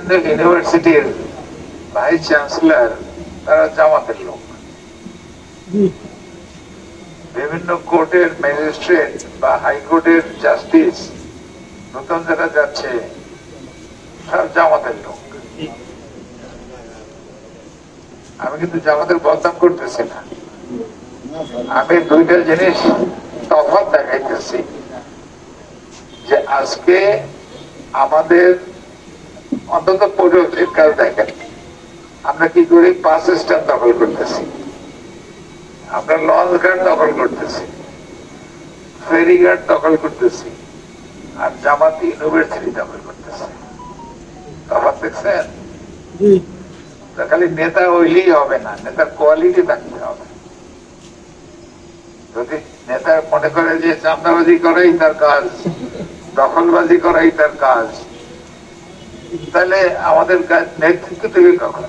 বিভিন্ন ইউনিভার্সিটির vice chancellor তারা জামাতের লোক, বিভিন্ন কোর্টের ম্যাজিস্ট্রেট বা হাইকোর্টের জাস্টিস নতুন যারা যাচ্ছে সব জামাতের লোক। আমি কিন্তু জামাতের বদনাম করতেছি না, আমি দুইটা জিনিস তফাৎ দেখাইতেছি যে আজকে আমাদের অন্তত প্রযুক্তির কাজ দেখেন, আমরা কি করি, বাস স্ট্যান্ড দখল করতেছি, আমরা লঞ্চ ঘাট দখল করতেছি, ফেরি ঘাট দখল করতেছি, আর জামাত ইউনিভার্সিটি দখল করতেছে। তফাৎ দেখছেন? খালি নেতা হইলেই হবে না, নেতার কোয়ালিটি থাকতে হবে। যদি নেতা মনে করে যে চাঁদাবাজি করাই তার কাজ, দখলবাজি করাই তার কাজ, তাহলে আমাদের নেতৃত্ব দেবে কখন?